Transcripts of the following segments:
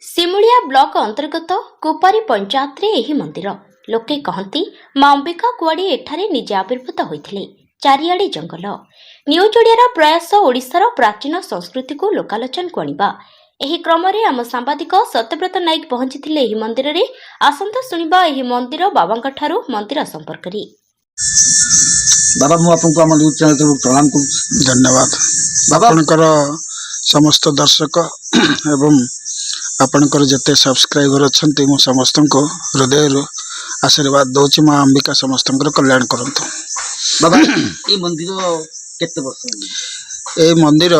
Simulia block अंतर्गत कुपारी पंचायत रे एही मंदिर लोके कहती मां अंबिका कुआड़ी एठारे निजे आविर्भूत होइथिले। चारिआडे जंगल न्यूज ओडियार प्रयास ओडिशार प्राचीन संस्कृति को लोकालोचन को आनिबा। एही क्रम रे आम सांबादिक सत्यव्रत नायक पहुंचीथिले एही मंदिर रे। आसंता सुनिबा एही मंदिर बाबांक ठारू मंदिर संपर्क रे। बाबा मु आपनको आम न्यूज चैनल प्रणाम करूँ। धन्यवाद बाबा आपणकर समस्त दर्शक एवं आपणकर जते सब्सक्राइबर अच्छा मु समस्त को हृदय आशीर्वाद दौची माँ अंबिका समस्त कल्याण करंतु। बाबा ये मंदिर केते वर्ष ए मंदिर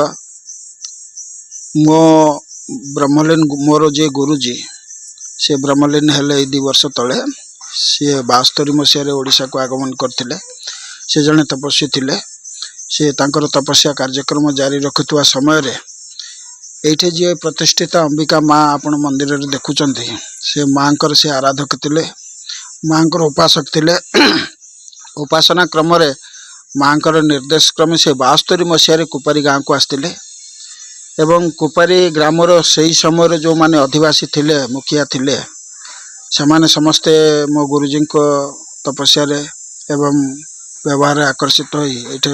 मो ब्रह्मलीन मोर जे गुरुजी से ब्रह्मलीन हेले 2 वर्ष तले सी 72 मसीह ओडिशा को आगमन करथिले। से जने तपस्वी थिले। से तांकर तपस्या कार्यक्रम जारी रखुवा समय रे एठे जे प्रतिष्ठित अंबिका माँ आपण मंदिर रे देखुचंती से मांकर से आराधक थिले। मांकर उपासक थिले। उपासना क्रम रे मांकर निर्देश क्रम से 72 मसीह कुपारी गाँव को आसथिले एवं कुपारी ग्रामर सही समय जो माने अधिवासी थिले मुखिया थिले से माने समस्ते मो गुरुजी को तपस्या रे एवं व्यवहार आकर्षित होई एठे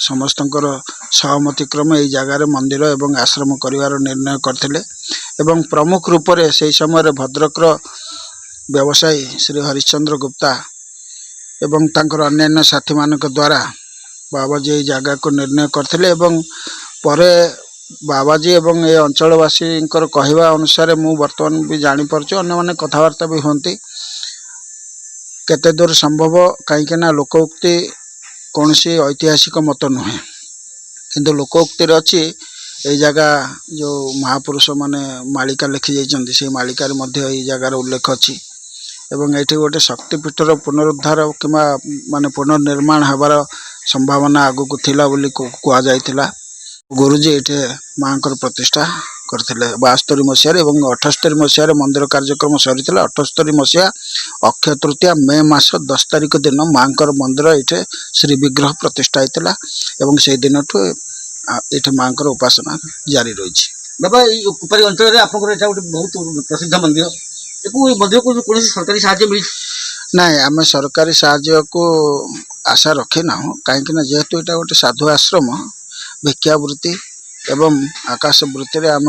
समस्तंकर सहमति क्रम यही जगार मंदिर एवं आश्रम करिवार निर्णय करथिले एवं प्रमुख रूप से सही समय भद्रकर व्यवसायी श्री हरिश्चंद्र गुप्ता एवं तांकर अन्यान्य साथी मानक द्वारा बाबाजी जगह को निर्णय करथिले एवं परे बाबाजी एवं ये अंचलवासी कहवा अनुसार मु वर्तमान भी जानी परछु अन्य माने कथावार्ता भी होंती केते दूर संभव कहीं ना लोकोक्ति कौन सी ऐतिहासिक मत नुहे किंतु लोकोक्ति अच्छी ये जगह जो महापुरुष माने मालिका लिखि जाइछन्ति से मालिकार मध्य ये जगार उल्लेख अच्छी एवं ये गोटे शक्तिपीठर पुनरुद्धार कि माने पुनर्निर्माण हबार संभावना आगु को थिला बोली कहा जाइथिला। गुरुजी ये माँ प्रतिष्ठा करथिले 72 मसीह एवं 78 मसीह मंदिर कार्यक्रम सरी 78 मसीहा अक्षय तृतीया मे मास 10 तारिख दिन माँ मंदिर ये श्री विग्रह प्रतिष्ठा होता एवं से दिन ये माँ उपासना जारी रही। बाबा ये कुपारी अंचल रे आपनकर एटा गोटे बहुत प्रसिद्ध मंदिर मंदिर को कौन सरकारी साहाय्य मिली ना आम सरकारी साहाय्य को आशा रखी ना कहीं जेहेतु यहाँ गोटे साधु आश्रम भिक्षावृत्ति एवं आकाश वृत्ति रे आम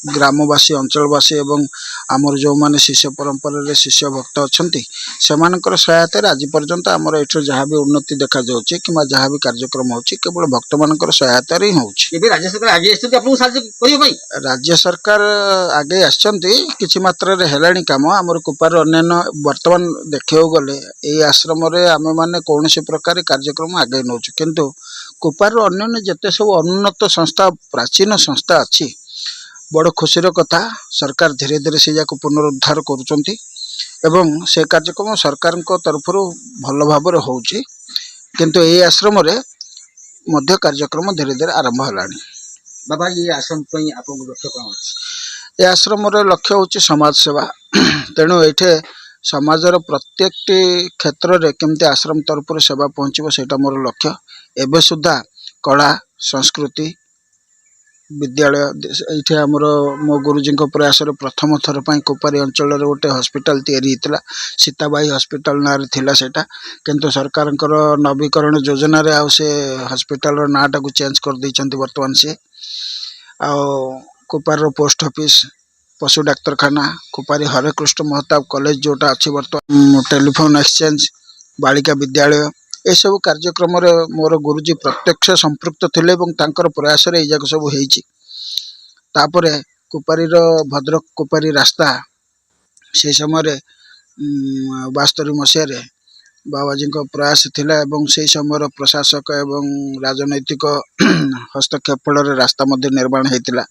ग्रामवासी अंचलवासी एवं आमर जो माने शिष्य परंपरा रे शिष्य भक्त अच्छी से सहायता आज पर्यंत आमर ये जहाँ भी उन्नति देखा जाउछि कि जहाँ भी कार्यक्रम होछि केवल भक्त मानकर सहायता रे होछि। राज्य सरकार आगे आपको साहाय्य करियो राज्य सरकार आगे आछंती किछि मात्रा रे हेलाणी काम आमर कुपार अन्यान्य वर्तमान देखियो गले ए आश्रम रे आमे माने कोनोसी प्रकार कार्यक्रम आगे नौछु किंतु कुपार अन्यान्य जते सब अनुन्नत संस्था प्राचीन संस्था अच्छी बड़ खुशीर कथा सरकार धीरे धीरे से जाको पुनरुद्धार करुचंती एवं से कार्यक्रम सरकार तरफ भल भाव होउची किंतु ए आश्रम रे मध्य कार्यक्रम धीरे धीरे आरंभ हलानी। बाबा ये आश्रम पई आपन लक्ष्य कोन अछि? ए आश्रम रे लक्ष्य होउची समाज सेवा तेणु एठे समाजर प्रत्येक क्षेत्र रे केमते आश्रम तरफ सेवा पहुँचबो सेटा मोर लक्ष्य। एबे सुधा कला संस्कृति विद्यालय ये आमर मो गुरुजी प्रयास प्रथम थर पर कुपारी अंचल गोटे हॉस्पिटल तैयारी होता सीताबाई हॉस्पिटल ना थिला सेटा किंतु सरकार नवीकरण योजना रे आउ से हॉस्पिटल नाटा को चेंज कर देइछन्ति वर्तमान से कुपार पोस्ट ऑफिस पशु डाक्तरखाना कुपारी हरे कृष्ण महताब कॉलेज जोटा अच्छी वर्तमान टेलीफोन एक्सचेंज बालिका विद्यालय ए सब कार्यक्रम रे मोर गुरुजी प्रत्यक्ष संपृक्त थिले एवं तांकर प्रयास रे जाक सब हेइची। तापरे कुपारी रो भद्रक कुपारी रास्ता से समय रे 72 मसीह रे बाबाजी को प्रयास थिला एवं से समय प्रशासक एवं राजनैतिक हस्तक्षेप फल रास्ता मध्य निर्माण हेतिला।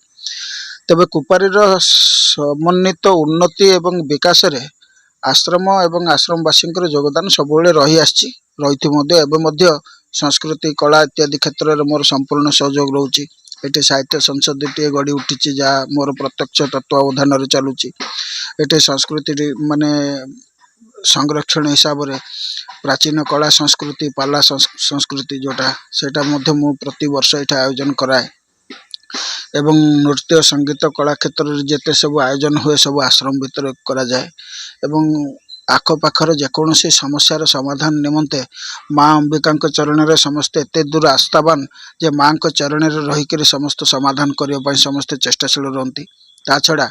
तबे कुपारी रो समन्वित उन्नति एवं विकास रे आश्रम एवं आश्रमवासी योगदान सब रही आछि रही संस्कृति कला इत्यादि क्षेत्र में मोर संपूर्ण सहयोग रोचे। ये साहित्य संसद टे गढ़ी उठी जहाँ मोर प्रत्यक्ष तत्वावधान चलुची। ये संस्कृति माने संरक्षण हिसाब से प्राचीन कला संस्कृति पाला संस्कृति जोटा सेटा मु प्रति वर्ष ये आयोजन कराए एवं नृत्य संगीत कला क्षेत्र में जिते सब आयोजन हुए सब आश्रम भितर कराए एवं आखपाखर जेकोसी समस्यार समाधान निमंते माँ अंबिका चरण में समस्ते एत दूर आस्थावान जे माँ चरण में रहीकि समस्त समाधान करने समस्ते चेष्टाशील रहती। ता छड़ा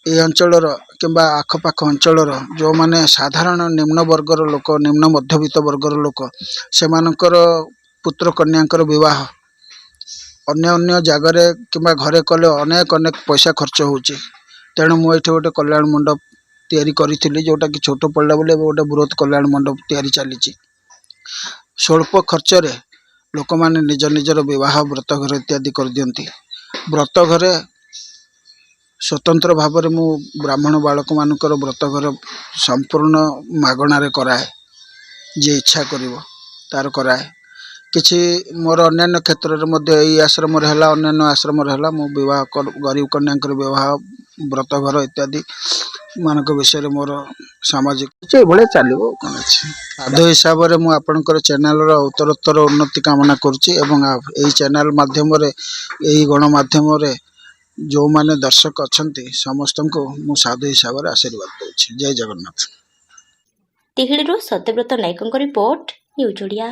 ये अंचलर किंबा आखपाख अंचलर जो माने साधारण निम्न वर्गर लोक निम्न मध्यवित्त वर्गर लोक से पुत्र कन्यांकर विवाह अन्य अन्य जगार किंबा घरे कले अनेक अनेक पैसा खर्च होची। तेणु मुझे गोटे कल्याण मंडप तैयारी करी जोटा कि छोट पड़ा बोले गोटे बृहत कल्याण मंडप तैयारी चली स्वल्प खर्च लोक मैंने निज निजर विवाह व्रत घर इत्यादि कर दियंती। व्रत घरे स्वतंत्र भाव में मु ब्राह्मण बालक मानकर व्रत घर संपूर्ण मागणार कराए जे इच्छा करिवो तार कराए किछि मोर अन्य क्षेत्र में आश्रम अन्य आश्रम मो विवाह गरीब कन्या विवाह व्रत घर इत्यादि मानक विषय मोर सामाजिक भाई चलो कौन अच्छे साधु हिसाब से मुझे चैनल उत्तरोत्तर उन्नति कामना करुँच चैनल माध्यम गणमाध्यम जो माने दर्शक अच्छा समस्त को मु साधु हिसाब से आशीर्वाद दूसरी। जय जगन्नाथ। तिहिड़ीरू सत्यव्रत नायकों रिपोर्ट न्यूज ओडिया।